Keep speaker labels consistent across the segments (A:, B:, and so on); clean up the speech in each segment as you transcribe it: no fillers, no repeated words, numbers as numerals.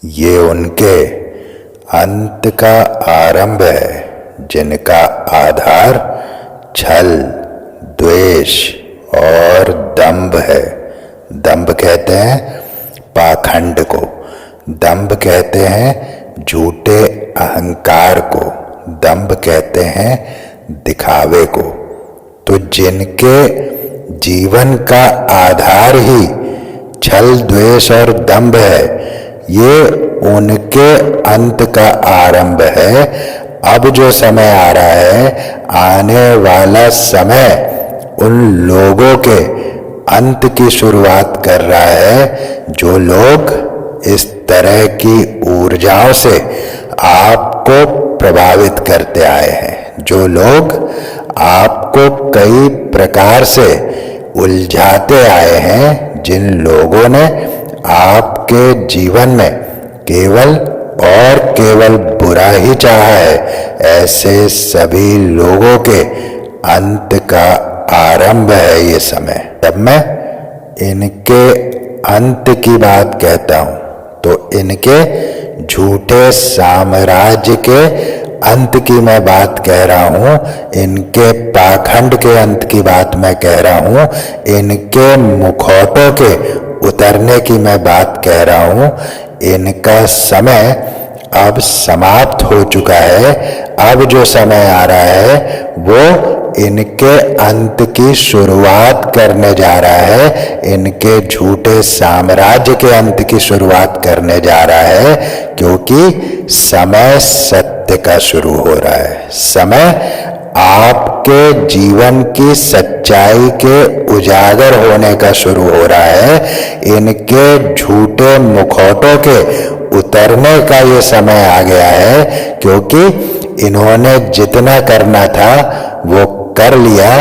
A: ये उनके अंत का आरंभ है जिनका आधार छल, द्वेष और दंभ है। दंभ कहते हैं पाखंड को, दंभ कहते हैं झूठे अहंकार को, दंभ कहते हैं दिखावे को। तो जिनके जीवन का आधार ही छल, द्वेष और दंभ है, ये उनके अंत का आरंभ है। अब जो समय आ रहा है, आने वाला समय उन लोगों के अंत की शुरुआत कर रहा है जो लोग इस तरह की ऊर्जाओं से आपको प्रभावित करते आए हैं, जो लोग आपको कई प्रकार से उलझाते आए हैं, जिन लोगों ने आपके जीवन में केवल और केवल बुरा ही चाहा है, ऐसे सभी लोगों के अंत का आरंभ है ये समय। जब मैं इनके अंत की बात कहता हूं तो इनके झूठे साम्राज्य के अंत की मैं बात कह रहा हूं, इनके पाखंड के अंत की बात मैं कह रहा हूं, इनके मुखौटों के उतरने की मैं बात कह रहा हूं। इनका समय अब समाप्त हो चुका है। अब जो समय आ रहा है वो इनके अंत की शुरुआत करने जा रहा है, इनके झूठे साम्राज्य के अंत की शुरुआत करने जा रहा है, क्योंकि समय सत्य का शुरू हो रहा है। समय आपके जीवन की सच्चाई के उजागर होने का शुरू हो रहा है। इनके झूठे मुखौटों के उतरने का ये समय आ गया है, क्योंकि इन्होंने जितना करना था वो कर लिया।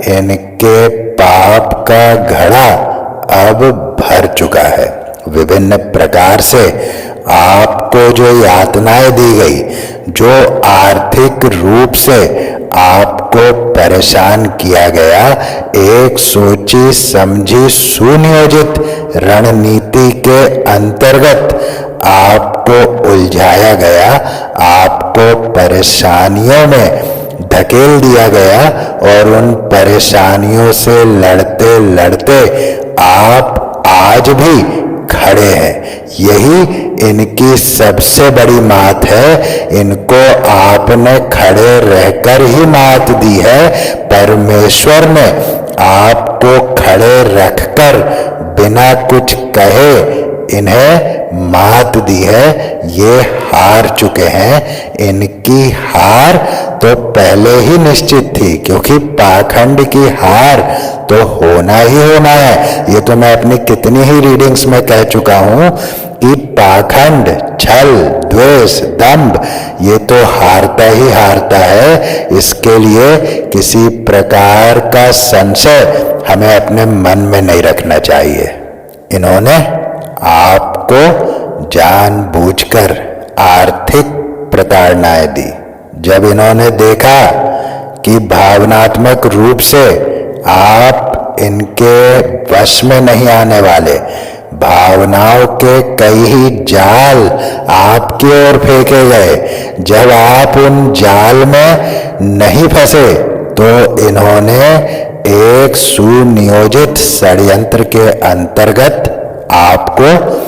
A: इनके पाप का घड़ा अब भर चुका है। विभिन्न प्रकार से आपको जो यातनाएं दी गई, जो आर्थिक रूप से आपको परेशान किया गया, एक सोची समझी सुनियोजित रणनीति के अंतर्गत आपको उलझाया गया, आपको परेशानियों में धकेल दिया गया और उन परेशानियों से लड़ते लड़ते आप आज भी खड़े हैं। यही इनकी सबसे बड़ी मात है। इनको आपने खड़े रहकर ही मात दी है। परमेश्वर ने आपको खड़े रखकर बिना कुछ कहे इन्हें मात दी है। ये हार चुके हैं। इनकी हार तो पहले ही निश्चित थी, क्योंकि पाखंड की हार तो होना ही होना है। ये तो मैं अपनी कितनी ही रीडिंग्स में कह चुका हूं कि पाखंड, छल, द्वेष, दंभ ये तो हारता ही हारता है। इसके लिए किसी प्रकार का संशय हमें अपने मन में नहीं रखना चाहिए। इन्होंने आपको जानबूझकर आर्थिक प्रताड़नाएं दी। जब इन्होंने देखा कि भावनात्मक रूप से आप इनके वश में नहीं आने वाले, भावनाओं के कई ही जाल आपकी ओर फेंके गए, जब आप उन जाल में नहीं फंसे तो इन्होंने एक सुनियोजित षड्यंत्र के अंतर्गत आपको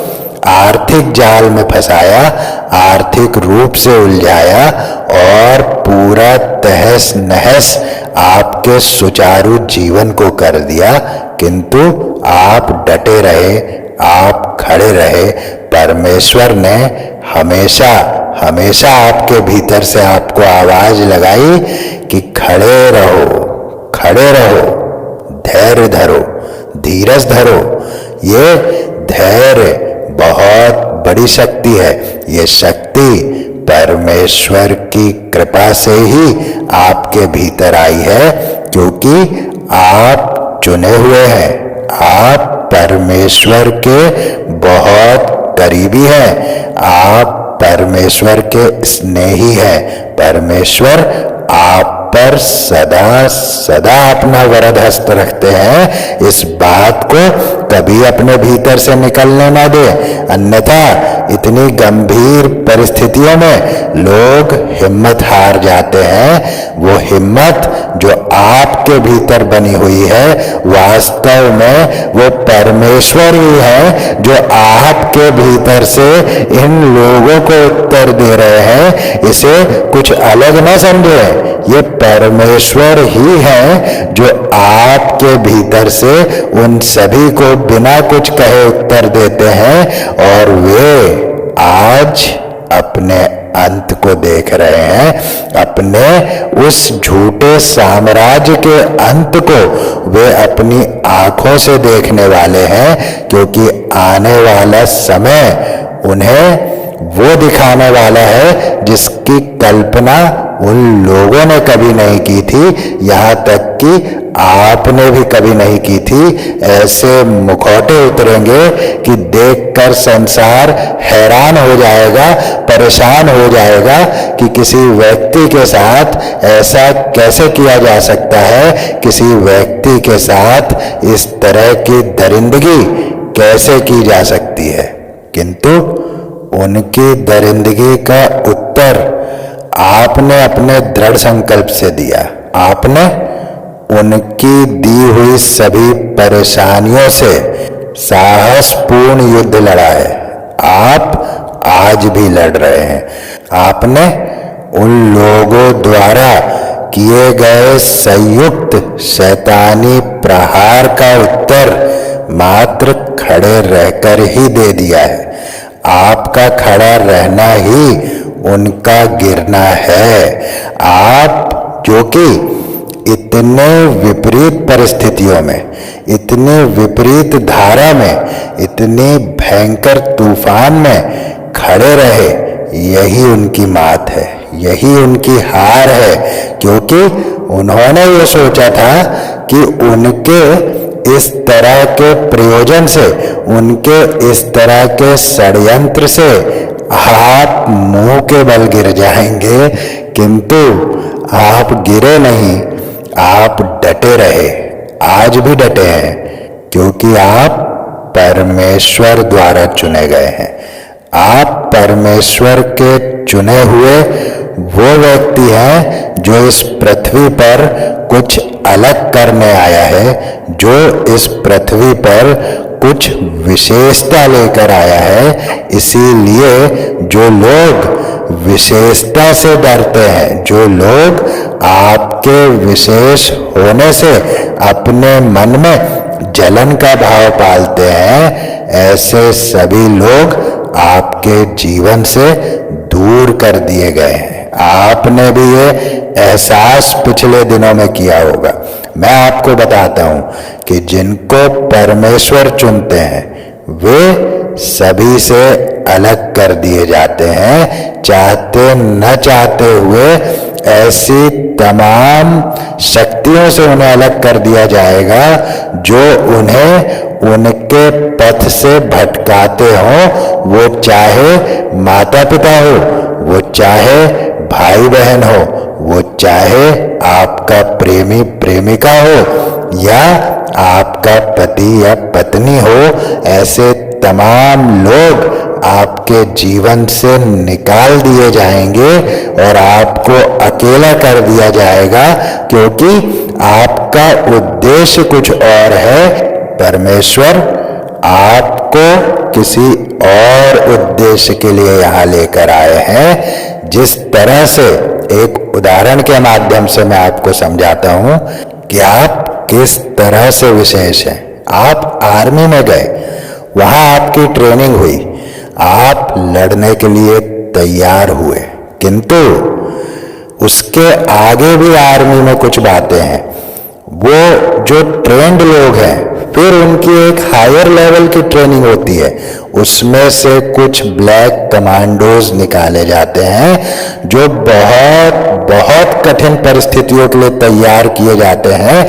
A: आर्थिक जाल में फंसाया, आर्थिक रूप से उलझाया और पूरा तहस नहस आपके सुचारू जीवन को कर दिया। किंतु आप डटे रहे, आप खड़े रहे। परमेश्वर ने हमेशा हमेशा आपके भीतर से आपको आवाज लगाई कि खड़े रहो, खड़े रहो, धैर्य धरो, धीरज धरो। ये धैर्य बहुत बड़ी शक्ति है। ये शक्ति परमेश्वर की कृपा से ही आपके भीतर आई है, क्योंकि आप चुने हुए हैं। आप परमेश्वर के बहुत करीबी हैं। आप परमेश्वर के स्नेही हैं। परमेश्वर आप पर सदा सदा अपना वरद हस्त रखते हैं। इस बात को कभी अपने भीतर से निकलने ना दे, अन्यथा इतनी गंभीर परिस्थितियों में लोग हिम्मत हार जाते हैं। वो हिम्मत जो आपके भीतर बनी हुई है, वास्तव में वो परमेश्वर ही है जो आपके भीतर से इन लोगों को उत्तर दे रहे हैं। इसे कुछ अलग न समझे, ये परमेश्वर ही है जो आपके भीतर से उन सभी को बिना कुछ कहे उत्तर देते हैं, और वे आज अपने अंत को देख रहे हैं। अपने उस झूठे साम्राज्य के अंत को वे अपनी आंखों से देखने वाले हैं, क्योंकि आने वाला समय उन्हें वो दिखाने वाला है जिसकी कल्पना उन लोगों ने कभी नहीं की थी, यहाँ तक कि आपने भी कभी नहीं की थी। ऐसे मुखौटे उतरेंगे कि देखकर संसार हैरान हो जाएगा, परेशान हो जाएगा कि किसी व्यक्ति के साथ ऐसा कैसे किया जा सकता है, किसी व्यक्ति के साथ इस तरह की दरिंदगी कैसे की जा सकती है। किंतु उनकी दरिंदगी का उत्तर आपने अपने दृढ़ संकल्प से दिया। आपने उनकी दी हुई सभी परेशानियों से साहसपूर्ण युद्ध लड़ा है। आप आज भी लड़ रहे हैं। आपने उन लोगों द्वारा किए गए संयुक्त शैतानी प्रहार का उत्तर मात्र खड़े रहकर ही दे दिया है। आपका खड़ा रहना ही उनका गिरना है। आप जो कि इतने विपरीत परिस्थितियों में, इतनी विपरीत धारा में, इतनी भयंकर तूफान में खड़े रहे, यही उनकी मात है, यही उनकी हार है। क्योंकि उन्होंने ये सोचा था कि उनके इस तरह के प्रयोजन से, उनके इस तरह के षड्यंत्र से आप मुंह के बल गिर जाएंगे, किंतु आप गिरे नहीं, आप डटे रहे। आज भी डटे हैं, क्योंकि आप परमेश्वर द्वारा चुने गए हैं। आप परमेश्वर के चुने हुए वो व्यक्ति हैं जो इस पृथ्वी पर कुछ अलग करने आया है, जो इस पृथ्वी पर कुछ विशेषता लेकर आया है। इसीलिए जो लोग विशेषता से डरते हैं, जो लोग आपके विशेष होने से अपने मन में जलन का भाव पालते हैं, ऐसे सभी लोग आपके जीवन से दूर कर दिए गए हैं। आपने भी ये एहसास पिछले दिनों में किया होगा। मैं आपको बताता हूं कि जिनको परमेश्वर चुनते हैं वे सभी से अलग कर दिए जाते हैं। चाहते न चाहते हुए ऐसी तमाम शक्तियों से उन्हें अलग कर दिया जाएगा जो उन्हें उनके पथ से भटकाते हों। वो चाहे माता पिता हो, वो चाहे भाई बहन हो, वो चाहे आपका प्रेमी प्रेमिका हो, या आपका पति या पत्नी हो, ऐसे तमाम लोग आपके जीवन से निकाल दिए जाएंगे और आपको अकेला कर दिया जाएगा, क्योंकि आपका उद्देश्य कुछ और है। परमेश्वर आपको किसी और उद्देश्य के लिए यहाँ लेकर आए हैं। जिस तरह से, एक उदाहरण के माध्यम से मैं आपको समझाता हूँ कि आप किस तरह से विशेष हैं। आप आर्मी में गए, वहाँ आपकी ट्रेनिंग हुई, आप लड़ने के लिए तैयार हुए, किंतु उसके आगे भी आर्मी में कुछ बातें हैं। वो जो ट्रेंड लोग हैं, फिर उनकी एक हायर लेवल की ट्रेनिंग होती है। उसमें से कुछ ब्लैक कमांडोज निकाले जाते हैं जो बहुत बहुत कठिन परिस्थितियों के लिए तैयार किए जाते हैं।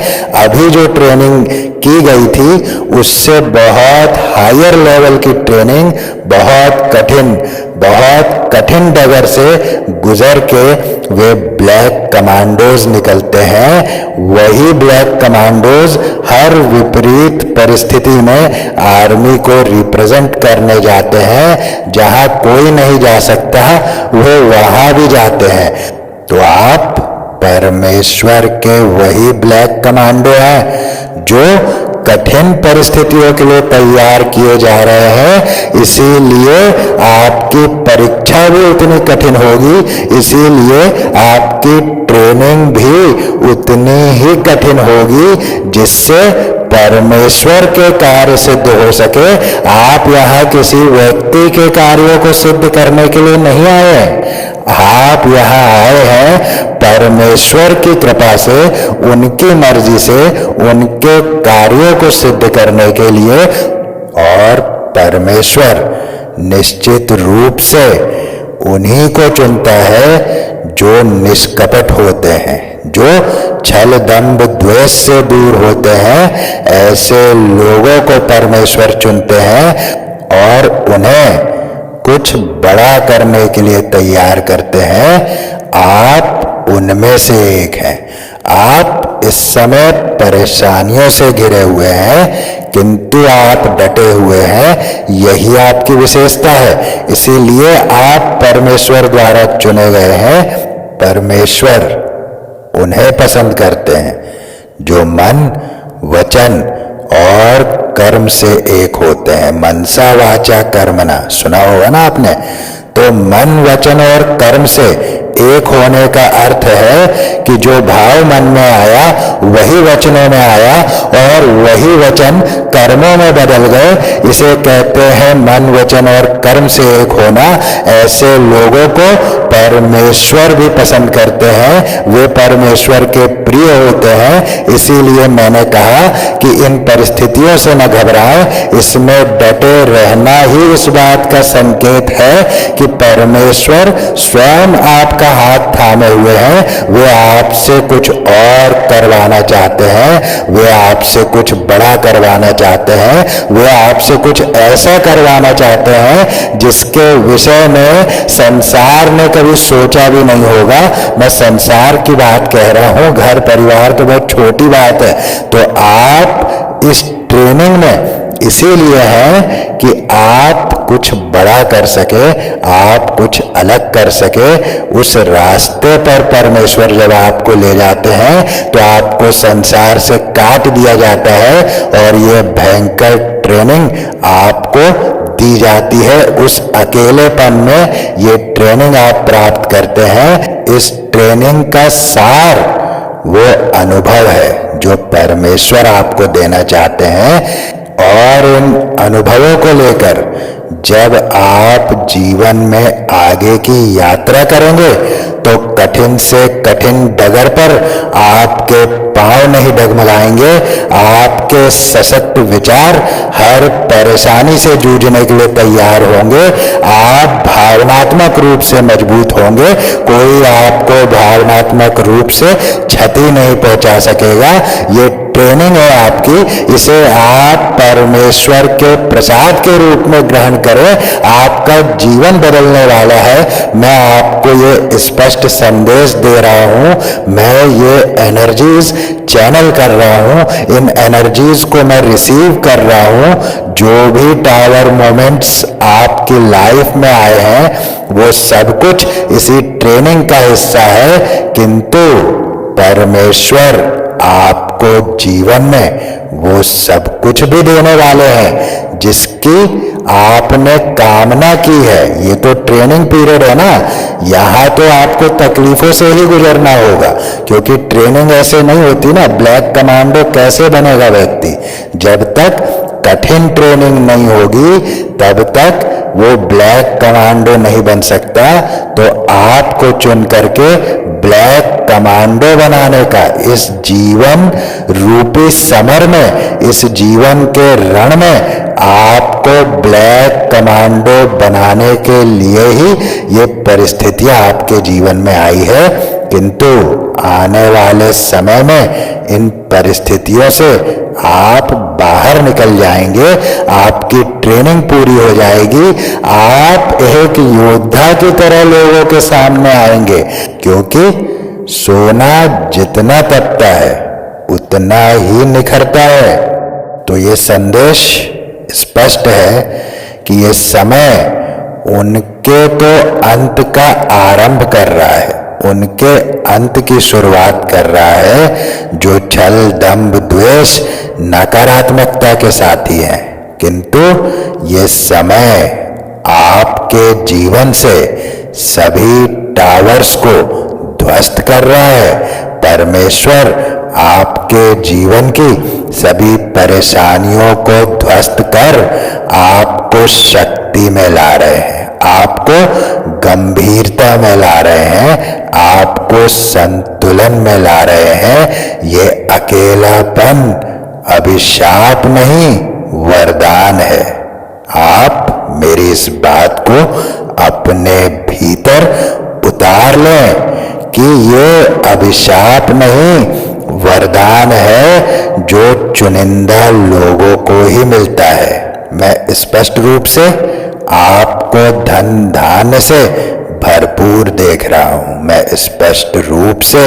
A: अभी जो ट्रेनिंग की गई थी उससे बहुत हायर लेवल की ट्रेनिंग, बहुत कठिन डगर से गुजर के वे ब्लैक कमांडोज निकलते हैं। वही ब्लैक कमांडोज हर विपरीत परिस्थिति में आर्मी को रिप्रेजेंट करने जाते हैं। जहां कोई नहीं जा सकता वो वहां भी जाते हैं। तो आप परमेश्वर के वही ब्लैक कमांडो हैं जो कठिन परिस्थितियों के लिए तैयार किए जा रहे हैं। इसीलिए आपकी परीक्षा भी उतनी कठिन होगी, इसीलिए आपकी ट्रेनिंग भी उतनी ही कठिन होगी जिससे परमेश्वर के कार्य सिद्ध हो सके। आप यहाँ किसी व्यक्ति के कार्यों को सिद्ध करने के लिए नहीं आए हैं, आप यहाँ आए हैं परमेश्वर की कृपा से, उनकी मर्जी से, उनके कार्यों को सिद्ध करने के लिए। और परमेश्वर निश्चित रूप से उन्हीं को चुनता है जो निष्कपट होते हैं, जो छल दंभ द्वेष से दूर होते हैं। ऐसे लोगों को परमेश्वर चुनते हैं और उन्हें कुछ बड़ा करने के लिए तैयार करते हैं। आप उनमें से एक हैं। आप इस समय परेशानियों से घिरे हुए हैं, किंतु आप डटे हुए हैं। यही आपकी विशेषता है, इसीलिए आप परमेश्वर द्वारा चुने गए हैं। परमेश्वर उन्हें पसंद करते हैं जो मन, वचन और कर्म से एक होते हैं। मनसा वाचा कर्मणा, सुना होगा ना आपने। तो मन, वचन और कर्म से एक होने का अर्थ है कि जो भाव मन में आया वही वचनों में आया और वही वचन कर्मों में बदल गए। इसे कहते हैं मन, वचन और कर्म से एक होना। ऐसे लोगों को परमेश्वर भी पसंद करते हैं, वे परमेश्वर के प्रिय होते हैं। इसीलिए मैंने कहा कि इन परिस्थितियों से न घबराएं, इसमें डटे रहना ही इस बात का संकेत है कि परमेश्वर स्वयं आपका हाथ थामे हुए हैं। वे आपसे कुछ और करवाना चाहते हैं, वे आपसे कुछ बड़ा करवाना चाहते हैं, वे आपसे कुछ ऐसा करवाना चाहते हैं जिसके विषय में संसार ने कभी सोचा भी नहीं होगा। मैं संसार की बात कह रहा हूं, घर परिवार तो बहुत छोटी बात है। तो आप इस ट्रेनिंग में इसीलिए है कि आप कुछ बड़ा कर सके, आप कुछ अलग कर सके। उस रास्ते पर परमेश्वर जब आपको ले जाते हैं तो आपको संसार से काट दिया जाता है और ये भयंकर ट्रेनिंग आपको दी जाती है। उस अकेलेपन में ये ट्रेनिंग आप प्राप्त करते हैं। इस ट्रेनिंग का सार वो अनुभव है जो परमेश्वर आपको देना चाहते हैं। और इन अनुभवों को लेकर जब आप जीवन में आगे की यात्रा करेंगे तो कठिन से कठिन डगर पर आपके पांव नहीं डगमगाएंगे। आपके सशक्त विचार हर परेशानी से जूझने के लिए तैयार होंगे। आप भावनात्मक रूप से मजबूत होंगे, कोई आपको भावनात्मक रूप से क्षति नहीं पहुंचा सकेगा। ये ट्रेनिंग है आपकी, इसे आप परमेश्वर के प्रसाद के रूप में ग्रहण करें। आपका जीवन बदलने वाला है। मैं आपको ये स्पष्ट संदेश दे रहा हूं, मैं ये एनर्जीज चैनल कर रहा हूं, इन एनर्जीज को मैं रिसीव कर रहा हूं। जो भी टावर मोमेंट्स आपकी लाइफ में आए हैं वो सब कुछ इसी ट्रेनिंग का हिस्सा है। किंतु परमेश्वर आपको जीवन में वो सब कुछ भी देने वाले हैं जिसकी आपने कामना की है। ये तो ट्रेनिंग पीरियड है ना, यहाँ तो आपको तकलीफों से ही गुजरना होगा, क्योंकि ट्रेनिंग ऐसे नहीं होती ना। ब्लैक कमांडो कैसे बनेगा व्यक्ति? जब तक कठिन ट्रेनिंग नहीं होगी तब तक वो ब्लैक कमांडो नहीं बन सकता। तो आपको चुन करके ब्लैक कमांडो बनाने का इस जीवन रूपी समर में, इस जीवन के रण में आपको ब्लैक कमांडो बनाने के लिए ही ये परिस्थितियां आपके जीवन में आई है। किंतु आने वाले समय में इन परिस्थितियों से आप बाहर निकल जाएंगे, आपकी ट्रेनिंग पूरी हो जाएगी, आप एक योद्धा की तरह लोगों के सामने आएंगे। क्योंकि सोना जितना तपता है उतना ही निखरता है। तो ये संदेश स्पष्ट है कि ये समय उनके तो अंत का आरंभ कर रहा है, उनके अंत की शुरुआत कर रहा है जो छल, दंभ, द्वेष, नकारात्मकता के साथी हैं। किंतु ये समय आपके जीवन से सभी टावर्स को ध्वस्त कर रहा है। परमेश्वर आपके जीवन की सभी परेशानियों को ध्वस्त कर आपको शक्ति में ला रहे हैं, आपको गंभीरता में ला रहे हैं, आपको संतुलन में ला रहे हैं। ये अकेलापन अभिशाप नहीं, वरदान है। आप मेरी इस बात को अपने भीतर उतार लें कि ये अभिशाप नहीं, वरदान है जो चुनिंदा लोगों को ही मिलता है। मैं स्पष्ट रूप से आपको धन धान्य से भरपूर देख रहा हूं। मैं स्पष्ट रूप से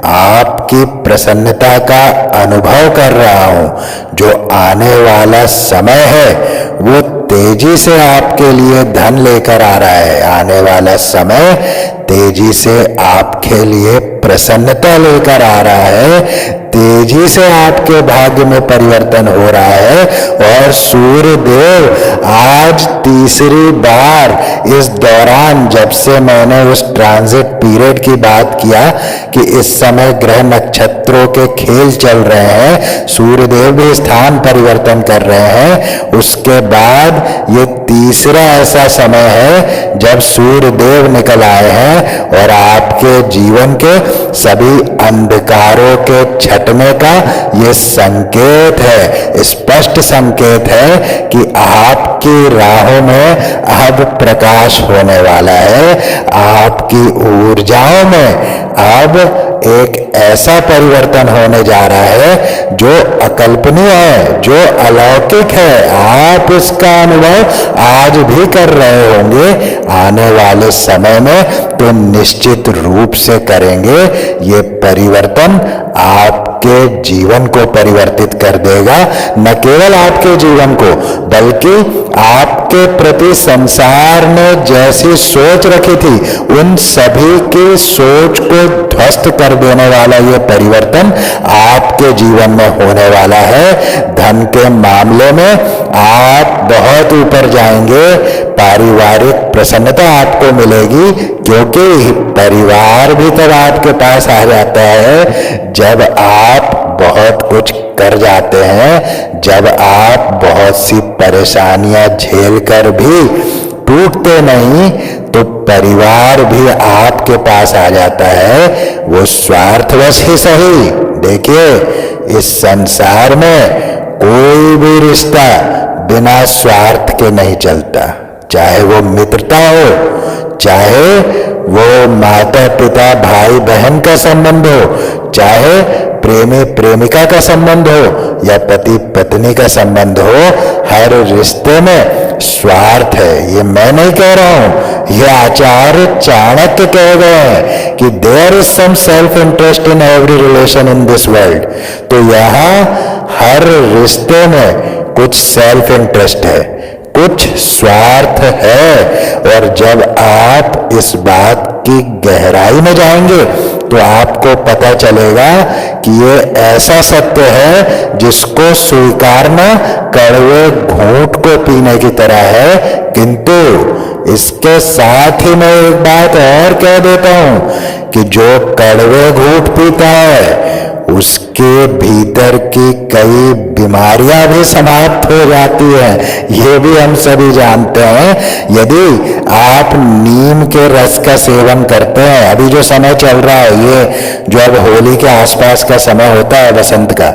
A: आपकी प्रसन्नता का अनुभव कर रहा हूं। जो आने वाला समय है वो तेजी से आपके लिए धन लेकर आ रहा है। आने वाला समय तेजी से आपके लिए प्रसन्नता लेकर आ रहा है, तेजी से आपके भाग्य में परिवर्तन हो रहा है। और सूर्य देव आज तीसरी बार इस दौरान, जब से मैंने उस ट्रांजिट पीरियड की बात किया कि इस समय ग्रह नक्षत्रों के खेल चल रहे हैं, सूर्य देव भी स्थान परिवर्तन कर रहे हैं, उसके बाद ये तीसरा ऐसा समय है जब सूर्य देव निकल आए हैं और आपके जीवन के सभी अंधकारों के छटने का ये संकेत है, स्पष्ट संकेत है कि आपकी राहों में अब प्रकाश होने वाला है। आपकी ऊर्जाओं में अब एक ऐसा परिवर्तन होने जा रहा है जो अकल्पनीय है, जो अलौकिक है। आप इसका अनुभव आज भी कर रहे होंगे, आने वाले समय में तो निश्चित रूप से करेंगे। ये परिवर्तन आपके जीवन को परिवर्तित कर देगा। न केवल आपके जीवन को, बल्कि आपके प्रति संसार ने जैसी सोच रखी थी उन सभी की सोच को ध्वस्त कर देने वाला ये परिवर्तन आपके जीवन में होने वाला है। धन के मामले में आप बहुत ऊपर जाएंगे, पारिवारिक प्रसन्नता आपको मिलेगी, क्योंकि परिवार भी तब आपके पास आ जाता है जब आप बहुत कुछ कर जाते हैं, जब आप बहुत सी परेशानियां झेल कर भी टूटते नहीं, तो परिवार भी आपके पास आ जाता है। वो स्वार्थवश ही सही। देखिए, इस संसार में कोई भी रिश्ता बिना स्वार्थ के नहीं चलता, चाहे वो मित्रता हो, चाहे वो माता पिता भाई बहन का संबंध हो, चाहे प्रेमी प्रेमिका का संबंध हो या पति पत्नी का संबंध हो, हर रिश्ते में स्वार्थ है। ये मैं नहीं कह रहा हूं, ये आचार्य चाणक्य कह गए हैं कि there is some self interest in every relation in this world. तो यहां हर रिश्ते में कुछ सेल्फ इंटरेस्ट है, कुछ स्वार्थ है। और जब आप इस बात की गहराई में जाएंगे तो आपको पता चलेगा कि ये ऐसा सत्य है जिसको स्वीकारना कड़वे घूंट को पीने की तरह है। किंतु इसके साथ ही मैं एक बात और कह देता हूं कि जो कड़वे घूंट पीता है उसके के भीतर की कई बीमारियां भी समाप्त हो जाती हैं, ये भी हम सभी जानते हैं यदि आप नीम के रस का सेवन करते हैं। अभी जो समय चल रहा है, ये जो अब होली के आसपास का समय होता है वसंत का,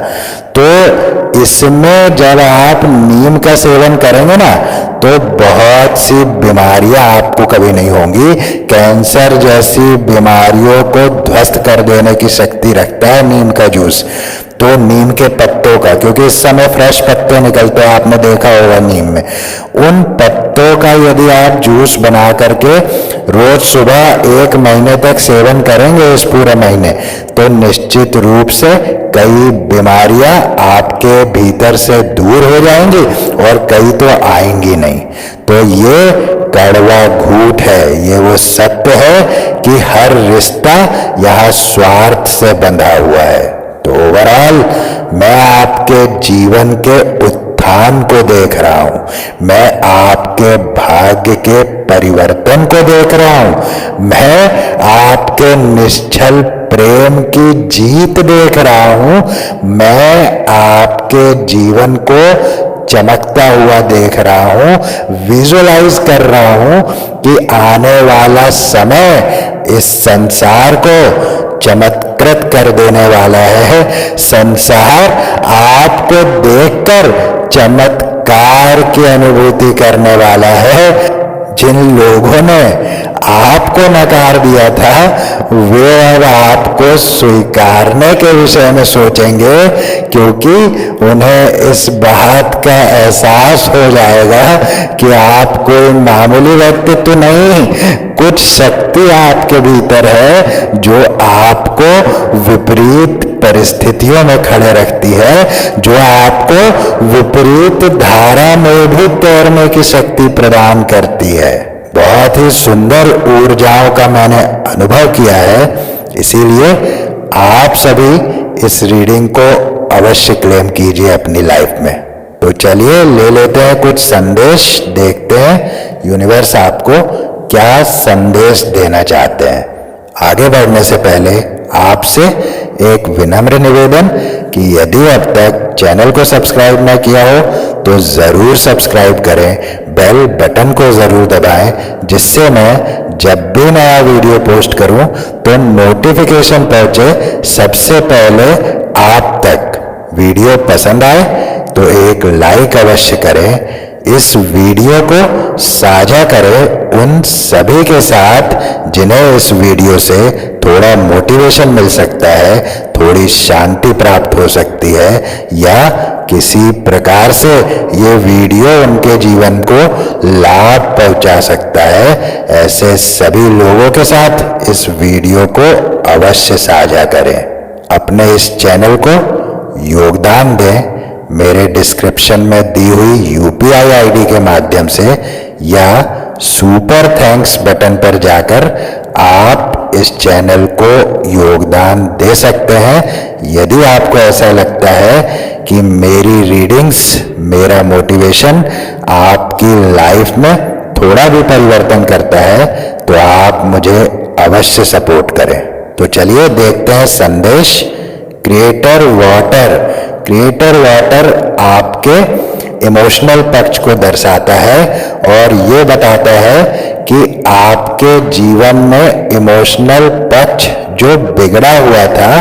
A: तो इसमें जब आप नीम का सेवन करेंगे ना, तो बहुत सी बीमारियां आपको कभी नहीं होंगी। कैंसर जैसी बीमारियों को ध्वस्त कर देने की शक्ति रखता है नीम का जूस। तो नीम के पत्तों का, क्योंकि इस समय फ्रेश पत्ते निकलते हैं, आपने देखा होगा नीम में, उन पत्तों का यदि आप जूस बना करके रोज सुबह 1 महीने तक सेवन करेंगे, इस पूरे महीने, तो निश्चित रूप से कई बीमारियां आपके भीतर से दूर हो जाएंगी और कई तो आएंगी नहीं। तो ये कड़वा घूंट है, ये वो सत्य है कि हर रिश्ता यहाँ स्वार्थ से बंधा हुआ है। तो ओवरऑल मैं आपके जीवन के उत्थान को देख रहा हूं, मैं आपके भाग्य के परिवर्तन को देख रहा हूं, मैं आपके निश्चल प्रेम की जीत देख रहा हूं, मैं आपके जीवन को चमकता हुआ देख रहा हूं, विजुअलाइज कर रहा हूं कि आने वाला समय इस संसार को चमत्कृत कर देने वाला है। संसार आपको देखकर चमत्कार की अनुभूति करने वाला है। जिन लोगों ने आपको नकार दिया था, वे अब आपको स्वीकारने के विषय में सोचेंगे, क्योंकि उन्हें इस बात का एहसास हो जाएगा कि आप कोई मामूली व्यक्तित्व नहीं, कुछ शक्ति आपके भीतर है जो आपको विपरीत परिस्थितियों में खड़े रखती है, जो आपको विपरीत धारा में भी तैरने की शक्ति प्रदान करती है। बहुत ही सुंदर ऊर्जाओं का मैंने अनुभव किया है, इसीलिए आप सभी इस रीडिंग को अवश्य क्लेम कीजिए अपनी लाइफ में। तो चलिए ले लेते हैं कुछ संदेश, देखते हैं यूनिवर्स आपको क्या संदेश देना चाहते हैं। आगे बढ़ने से पहले आपसे एक विनम्र निवेदन कि यदि अब तक चैनल को सब्सक्राइब ना किया हो तो जरूर सब्सक्राइब करें, बेल बटन को जरूर दबाएं, जिससे मैं जब भी नया वीडियो पोस्ट करूं तो नोटिफिकेशन पहुंचे सबसे पहले आप तक। वीडियो पसंद आए तो एक लाइक अवश्य करें, इस वीडियो को साझा करें उन सभी के साथ जिन्हें इस वीडियो से थोड़ा मोटिवेशन मिल सकता है, थोड़ी शांति प्राप्त हो सकती है, या किसी प्रकार से ये वीडियो उनके जीवन को लाभ पहुंचा सकता है। ऐसे सभी लोगों के साथ इस वीडियो को अवश्य साझा करें। अपने इस चैनल को योगदान दें मेरे डिस्क्रिप्शन में दी हुई UPI ID के माध्यम से, या सुपर थैंक्स बटन पर जाकर आप इस चैनल को योगदान दे सकते हैं। यदि आपको ऐसा लगता है कि मेरी रीडिंग्स, मेरा मोटिवेशन आपकी लाइफ में थोड़ा भी परिवर्तन करता है, तो आप मुझे अवश्य सपोर्ट करें। तो चलिए देखते हैं संदेश। क्रिएटर वाटर आपके इमोशनल पक्ष को दर्शाता है और ये बताता है कि आपके जीवन में इमोशनल पक्ष जो बिगड़ा हुआ था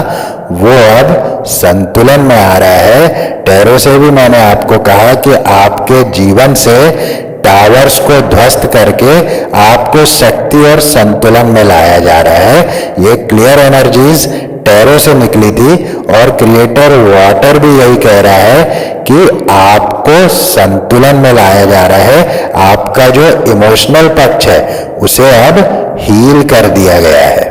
A: वो अब संतुलन में आ रहा है। टैरो से भी मैंने आपको कहा कि आपके जीवन से टावर्स को ध्वस्त करके आपको शक्ति और संतुलन में लाया जा रहा है। ये क्लियर एनर्जीज टैरो से निकली थी और क्रिएटर वाटर भी यही कह रहा है कि आपको संतुलन में लाया जा रहा है। आपका जो इमोशनल पक्ष है उसे अब हील कर दिया गया है।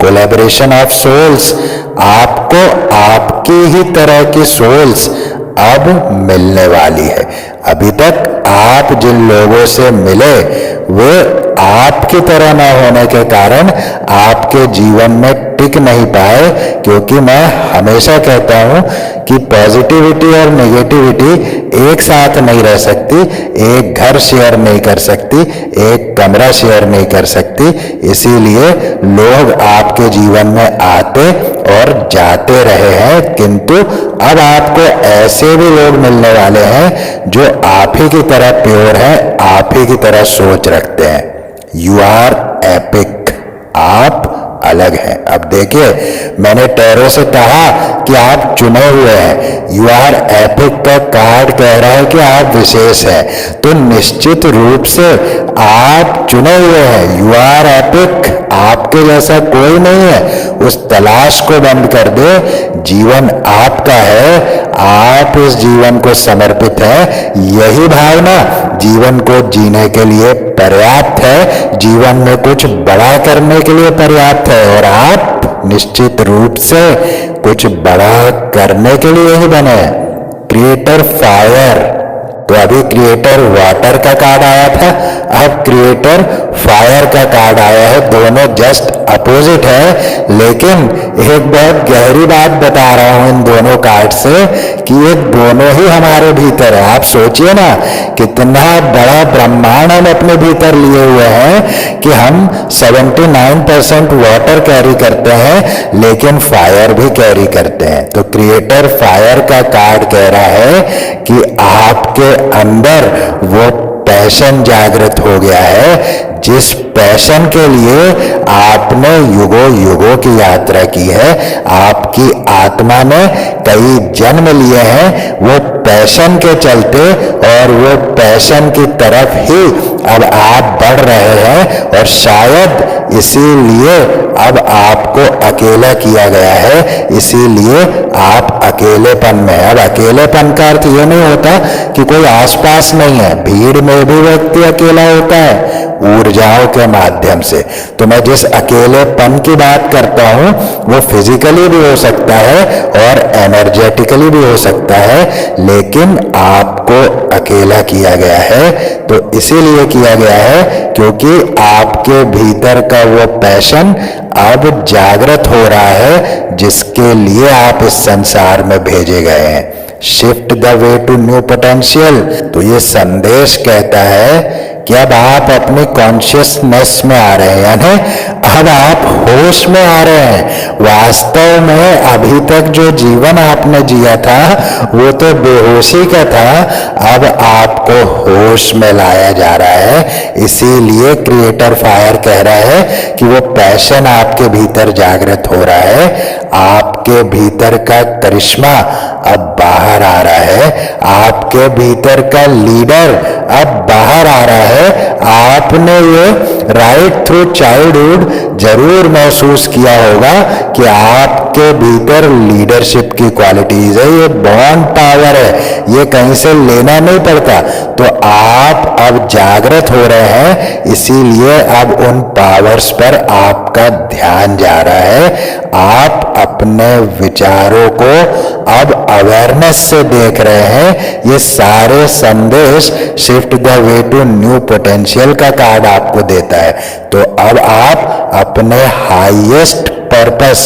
A: कोलैबोरेशन ऑफ सोल्स, आपको आपकी ही तरह की सोल्स अब मिलने वाली है। अभी तक आप जिन लोगों से मिले वे आपकी तरह न होने के कारण आपके जीवन में टिक नहीं पाए, क्योंकि मैं हमेशा कहता हूं कि पॉजिटिविटी और नेगेटिविटी एक साथ नहीं रह सकती, एक घर शेयर नहीं कर सकती, एक कमरा शेयर नहीं कर सकती। इसीलिए लोग आपके जीवन में आते और जाते रहे हैं, किंतु अब आपको ऐसे भी लोग मिलने वाले हैं जो आप ही की तरह प्योर हैं, आप ही की तरह सोच रखते हैं। यू आर एपिक, आप अलग है। अब देखिए, मैंने टैरो से कहा कि आप चुने हुए हैं। यू आर एपिक का कार्ड कह रहा है कि आप विशेष हैं, तो निश्चित रूप से आप चुने हुए हैं। यू आर एपिक, आपके जैसा कोई नहीं है। उस तलाश को बंद कर दे, जीवन आपका है, आप इस जीवन को समर्पित हैं। यही भावना जीवन को जीने के लिए पर्याप्त है, जीवन में कुछ बड़ा करने के लिए पर्याप्त है, और आप निश्चित रूप से कुछ बड़ा करने के लिए ही बने। क्रिएटर फायर, तो अभी क्रिएटर वाटर का कार्ड आया था, अब क्रिएटर फायर का कार्ड आया है। दोनों जस्ट अपोजिट है, लेकिन एक बहुत गहरी बात बता रहा हूं इन दोनों कार्ड से कि ये दोनों ही हमारे भीतर है। आप सोचिए ना, कितना बड़ा ब्रह्मांड हम अपने भीतर लिए हुए हैं कि हम 79% वाटर कैरी करते हैं, लेकिन फायर भी कैरी करते हैं। तो क्रिएटर फायर का कार्ड कह रहा है कि आपके अंदर वो पैशन जागृत हो गया है, जिस पैशन के लिए आपने युगों युगों की यात्रा की है, आपकी आत्मा ने कई जन्म लिए हैं, वो पैशन के चलते और वो पैशन की तरफ ही अब आप बढ़ रहे हैं, और शायद इसीलिए अब आपको अकेला किया गया है, इसीलिए आप अकेलेपन में हैं। अब अकेलेपन का अर्थ ये नहीं होता कि कोई आसपास नहीं है, भीड़ में भी व्यक्ति अकेला होता है ऊर्जाओं के माध्यम से। तो मैं जिस अकेलेपन की बात करता हूं वो फिजिकली भी हो सकता है और एनर्जेटिकली भी हो सकता है, लेकिन आपको अकेला किया गया है। तो इसीलिए किया गया है क्योंकि आपके भीतर का वो पैशन अब जागृत हो रहा है, जिसके लिए आप इस संसार में भेजे गए हैं। Shift the way to new potential. तो ये संदेश कहता है कि अब आप अपनी कॉन्शियसनेस में आ रहे हैं, यानी अब आप होश में आ रहे हैं। वास्तव में अभी तक जो जीवन आपने जिया था वो तो बेहोशी का था, अब आपको होश में लाया जा रहा है। इसीलिए क्रिएटर फायर कह रहा है कि वो पैशन आपके भीतर जागृत हो रहा है, आपके भीतर का करिश्मा अब बाहर आ रहा है, आपके भीतर का लीडर अब बाहर आ रहा है। आपने ये राइट थ्रू चाइल्डहुड जरूर महसूस किया होगा कि आपके भीतर लीडरशिप की क्वालिटीज है, ये बॉन्ड पावर है, ये कहीं से लेना नहीं पड़ता। तो आप अब जागृत हो रहे हैं, इसीलिए अब उन पावर्स पर आपका ध्यान जा रहा है। आप अपने विचारों को अब अवेयरनेस से देख रहे हैं। ये सारे संदेश shift the way to new potential का कार्ड आपको देता है। तो अब आप अपने हाईएस्ट पर्पस,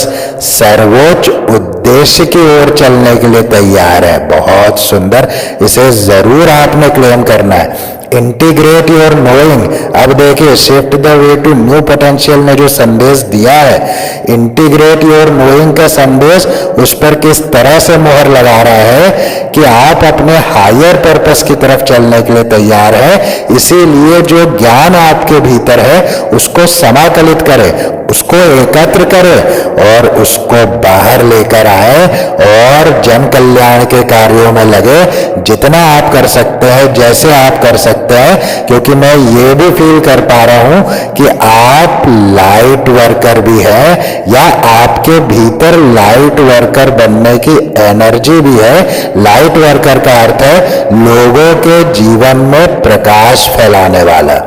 A: सर्वोच्च उद्देश्य की ओर चलने के लिए तैयार है। बहुत सुंदर, इसे जरूर आपने क्लेम करना है। Integrate your knowing. अब देखिए, shift the way to new potential ने जो संदेश दिया है, इंटीग्रेट योर नोइंग का संदेश उस पर किस तरह से मोहर लगा रहा है कि आप अपने हायर पर्पस की तरफ चलने के लिए तैयार हैं। इसीलिए जो ज्ञान आपके भीतर है उसको समाकलित करें, उसको एकत्र करें और उसको बाहर लेकर आए और जन कल्याण के कार्यों में लगे। जितना आप कर सकते हैं, जैसे आप कर सकते हैं, क्योंकि मैं ये भी फील कर पा रहा हूं कि आप लाइट वर्कर भी हैं, या आपके भीतर लाइट वर्कर बनने की एनर्जी भी है। लाइट वर्कर का अर्थ है लोगों के जीवन में प्रकाश फैलाने वाला।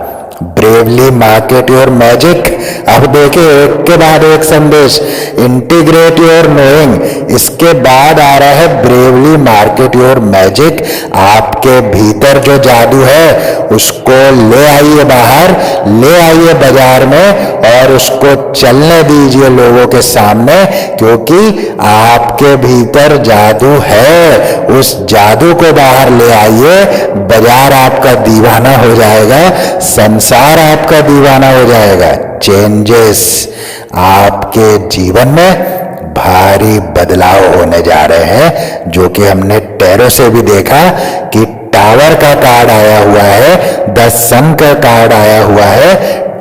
A: Bravely market your magic. अब देखिए, एक के बाद एक संदेश, इंटीग्रेट योर नोइंग, इसके बाद आ रहा है ब्रेवली मार्केट योर मैजिक। आपके भीतर जो जादू है उसको ले आइए बाहर, ले आइए बाजार में और उसको चलने दीजिए लोगों के सामने, क्योंकि आपके भीतर जादू है। उस जादू को बाहर ले आइए। बाजार आपका दीवाना हो जाएगा, संसार आपका दीवाना हो जाएगा। चेंजेस आपके जीवन में भारी बदलाव होने जा रहे हैं, जो कि हमने टैरो से भी देखा कि टावर का कार्ड आया हुआ है, 10 सन का कार्ड आया हुआ है,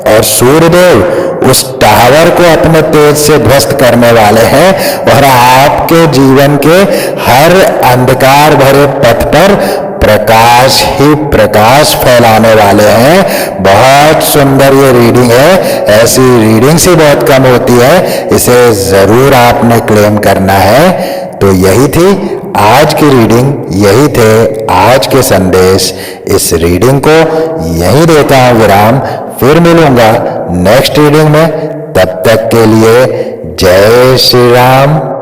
A: और सूर्यदेव उस टावर को अपने तेज से ध्वस्त करने वाले हैं और आपके जीवन के हर अंधकार भरे पथ पर प्रकाश ही प्रकाश फैलाने वाले हैं। बहुत सुंदर ये रीडिंग है। ऐसी रीडिंग से बहुत कम होती है, इसे जरूर आपने क्लेम करना है। तो यही थी आज की रीडिंग, यही थे आज के संदेश। इस रीडिंग को यहीं देता हूं विराम, फिर मिलूंगा नेक्स्ट रीडिंग में। तब तक के लिए जय श्री राम।